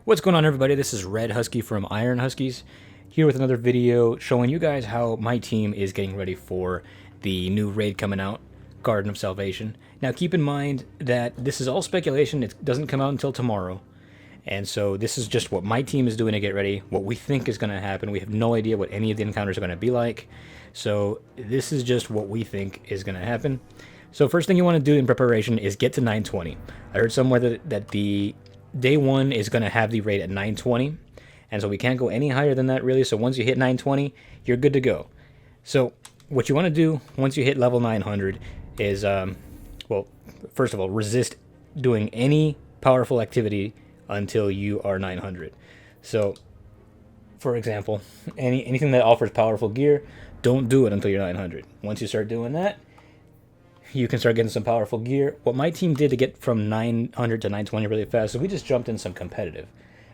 What's going on, everybody? This is Red Husky from Iron Huskies, here with another video showing you guys how my team is getting ready for the new raid coming out, Garden of Salvation. Now keep in mind that this is all speculation, it doesn't come out until tomorrow, and so this is just what my team is doing to get ready, what we think is going to happen. We have no idea what any of the encounters are going to be like, so this is just what we think is going to happen. So first thing you want to do in preparation is get to 920. I heard somewhere that the day one is going to have the rate at 920, and so we can't go any higher than that really. So once you hit 920, you're good to go. So what you want to do once you hit level 900 is, well, first of all, resist doing any powerful activity until you are 900. So, for example, anything that offers powerful gear, don't do it until you're 900. Once you start doing that, you can start getting some powerful gear. What my team did to get from 900 to 920 really fast is we just jumped in some competitive.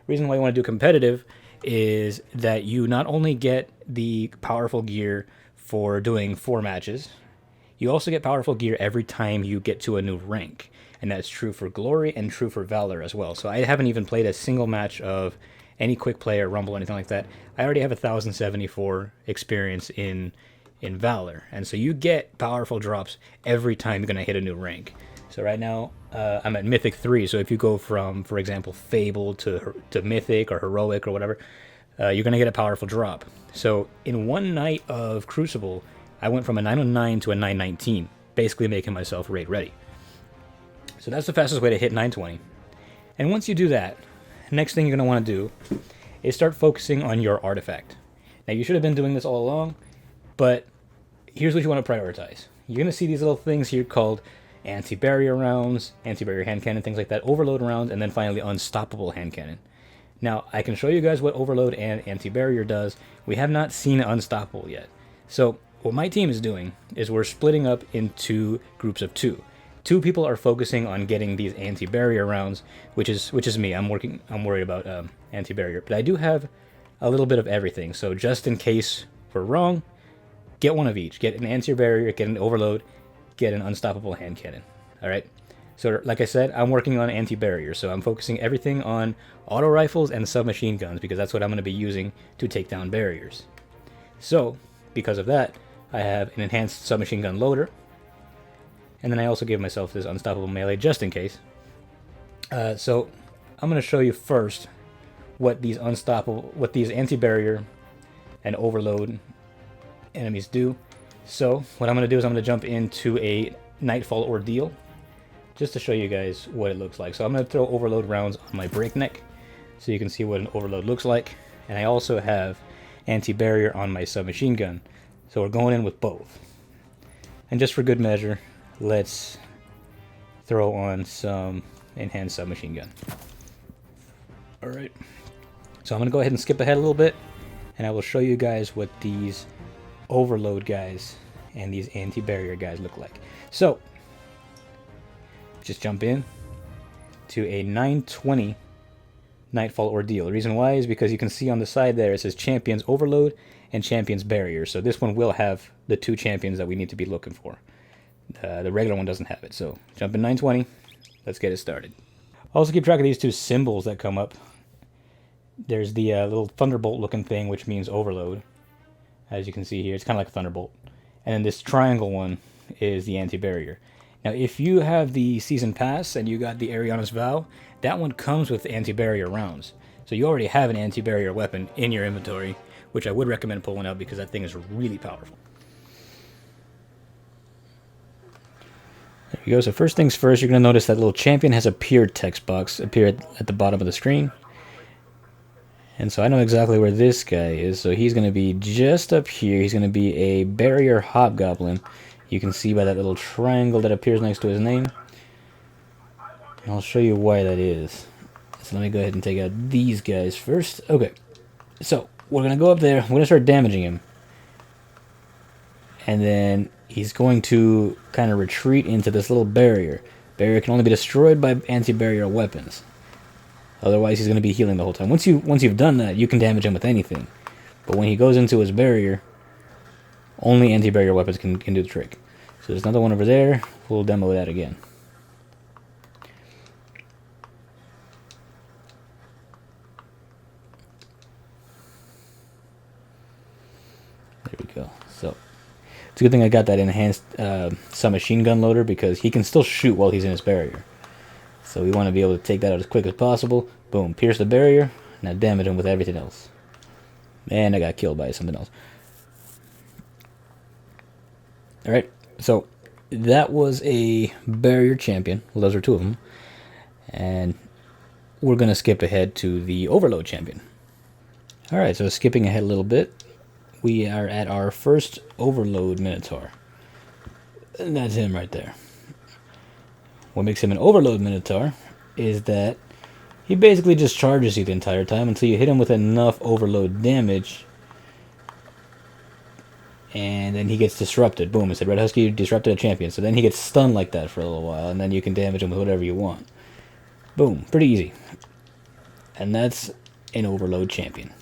Reason why you want to do competitive is that you not only get the powerful gear for doing 4 matches, you also get powerful gear every time you get to a new rank. And that's true for Glory and true for Valor as well. So I haven't even played a single match of any quick play or rumble or anything like that. I already have 1074 experience in Valor, and so you get powerful drops every time you're going to hit a new rank. So right now I'm at Mythic 3, so if you go from, for example, Fable to Mythic or Heroic or whatever, you're going to get a powerful drop. So in one night of Crucible, I went from a 909 to a 919, basically making myself raid ready. So that's the fastest way to hit 920. And once you do that, next thing you're going to want to do is start focusing on your artifact. Now you should have been doing this all along, but here's what you want to prioritize. You're going to see these little things here called anti-barrier rounds, anti-barrier hand cannon, things like that, overload rounds, and then finally unstoppable hand cannon. Now, I can show you guys what overload and anti-barrier does. We have not seen unstoppable yet. So what my team is doing is we're splitting up into groups of 2. 2 people are focusing on getting these anti-barrier rounds, which is me. I'm worried about anti-barrier, but I do have a little bit of everything. So just in case we're wrong, get one of each. Get an anti-barrier, get an overload, get an unstoppable hand cannon. Alright? So like I said, I'm working on anti-barrier, so I'm focusing everything on auto rifles and submachine guns because that's what I'm going to be using to take down barriers. So, because of that, I have an enhanced submachine gun loader, and then I also gave myself this unstoppable melee just in case. So, I'm going to show you first what these anti-barrier and overload enemies do. So what I'm going to do is I'm going to jump into a Nightfall Ordeal just to show you guys what it looks like. So I'm going to throw overload rounds on my breakneck so you can see what an overload looks like, and I also have anti-barrier on my submachine gun, so we're going in with both. And just for good measure, let's throw on some enhanced submachine gun. Alright, so I'm going to go ahead and skip ahead a little bit, and I will show you guys what these overload guys and these anti-barrier guys look like. So just jump in to a 920 Nightfall Ordeal. The reason why is because you can see on the side there it says Champions Overload and Champions Barrier. So this one will have the 2 champions that we need to be looking for. The regular one doesn't have it. So jump in 920. Let's get it started. Also keep track of these 2 symbols that come up. There's the little Thunderbolt looking thing, which means Overload. As you can see here, it's kind of like a Thunderbolt. And then this triangle one is the anti-barrier. Now, if you have the Season Pass and you got the Ariana's Vow, that one comes with anti-barrier rounds. So you already have an anti-barrier weapon in your inventory, which I would recommend pulling out because that thing is really powerful. There you go. So first things first, you're going to notice that little champion has appeared text box appeared at the bottom of the screen. And so I know exactly where this guy is, so he's going to be just up here. He's going to be a barrier hobgoblin. You can see by that little triangle that appears next to his name. And I'll show you why that is. So let me go ahead and take out these guys first. Okay, so we're going to go up there. We're going to start damaging him. And then he's going to kind of retreat into this little barrier. Barrier can only be destroyed by anti-barrier weapons. Otherwise, he's going to be healing the whole time. Once you've done that, you can damage him with anything. But when he goes into his barrier, only anti-barrier weapons can do the trick. So there's another one over there. We'll demo that again. There we go. So it's a good thing I got that enhanced submachine gun loader, because he can still shoot while he's in his barrier. So we want to be able to take that out as quick as possible. Boom, pierce the barrier. Now damage him with everything else. And I got killed by something else. Alright, so that was a barrier champion. Well, those are two of them. And we're going to skip ahead to the overload champion. Alright, so skipping ahead a little bit, we are at our first overload minotaur. And that's him right there. What makes him an overload minotaur is that he basically just charges you the entire time until you hit him with enough overload damage, and then he gets disrupted. Boom, it said Red Husky disrupted a champion. So then he gets stunned like that for a little while, and then you can damage him with whatever you want. Boom, pretty easy. And that's an overload champion.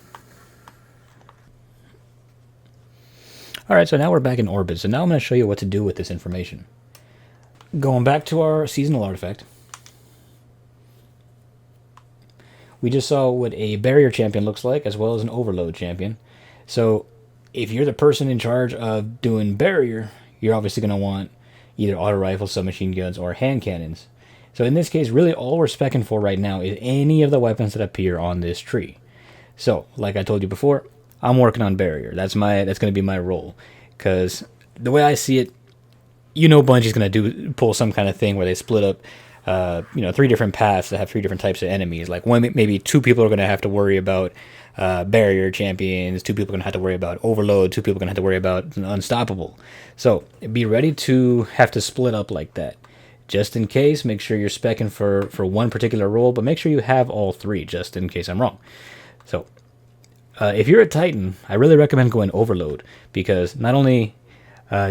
Alright, so now we're back in orbit. So now I'm going to show you what to do with this information. Going back to our seasonal artifact, we just saw what a barrier champion looks like, as well as an overload champion. So if you're the person in charge of doing barrier, you're obviously going to want either auto rifles, submachine guns, or hand cannons. So in this case, really all we're specking for right now is any of the weapons that appear on this tree. So, like I told you before, I'm working on barrier. That's going to be my role, because the way I see it, Bungie's going to pull some kind of thing where they split up, 3 different paths that have 3 different types of enemies. Like maybe 2 people are going to have to worry about barrier champions, 2 people are going to have to worry about overload, 2 people are going to have to worry about unstoppable. So be ready to have to split up like that. Just in case, make sure you're specking for one particular role, but make sure you have all 3, just in case I'm wrong. So if you're a Titan, I really recommend going overload, because not only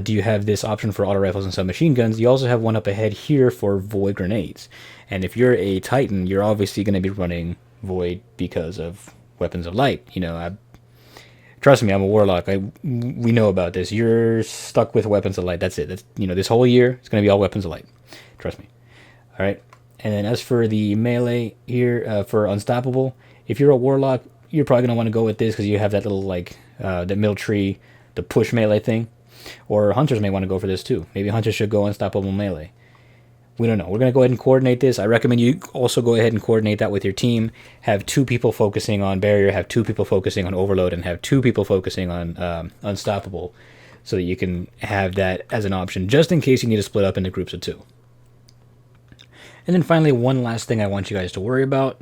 do you have this option for auto rifles and submachine guns, you also have one up ahead here for void grenades. And if you're a Titan, you're obviously going to be running void because of weapons of light. Trust me, I'm a warlock. We know about this. You're stuck with weapons of light. That's it. This whole year it's going to be all weapons of light. Trust me. All right. And then as for the melee here for unstoppable, if you're a warlock, you're probably going to want to go with this, because you have that little the middle tree, the push melee thing. Or hunters may want to go for this too. Maybe hunters should go unstoppable melee. We don't know. We're going to go ahead and coordinate this. I recommend you also go ahead and coordinate that with your team. Have 2 people focusing on barrier, have 2 people focusing on overload, and have 2 people focusing on unstoppable, so that you can have that as an option, just in case you need to split up into groups of 2. And then finally, one last thing I want you guys to worry about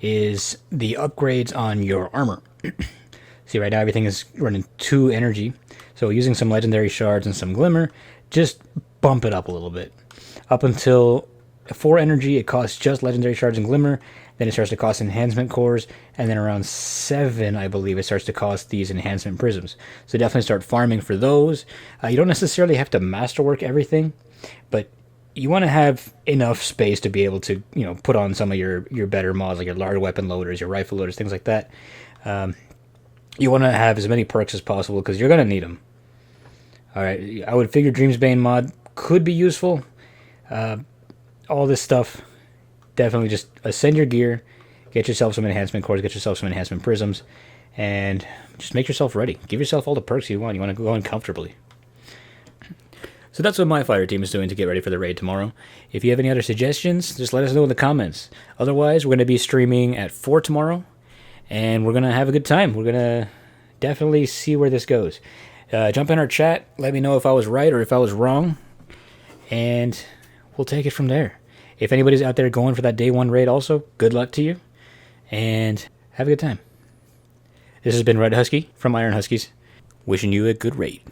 is the upgrades on your armor. See, right now everything is running 2 energy. So using some legendary shards and some glimmer, just bump it up a little bit. Up until 4 energy, it costs just legendary shards and glimmer. Then it starts to cost enhancement cores. And then around 7, I believe, it starts to cost these enhancement prisms. So definitely start farming for those. You don't necessarily have to masterwork everything, but you want to have enough space to be able to, put on some of your better mods, like your large weapon loaders, your rifle loaders, things like that. You want to have as many perks as possible, because you're going to need them. Alright, I would figure Dreamsbane mod could be useful. All this stuff, definitely just ascend your gear, get yourself some enhancement cores, get yourself some enhancement prisms, and just make yourself ready. Give yourself all the perks you want. You want to go in comfortably. So that's what my fire team is doing to get ready for the raid tomorrow. If you have any other suggestions, just let us know in the comments. Otherwise, we're going to be streaming at 4 tomorrow, and we're going to have a good time. We're going to definitely see where this goes. Jump in our chat, let me know if I was right or if I was wrong, and we'll take it from there. If anybody's out there going for that day 1 raid also, good luck to you, and have a good time. This has been Red Husky from Iron Huskies, wishing you a good raid.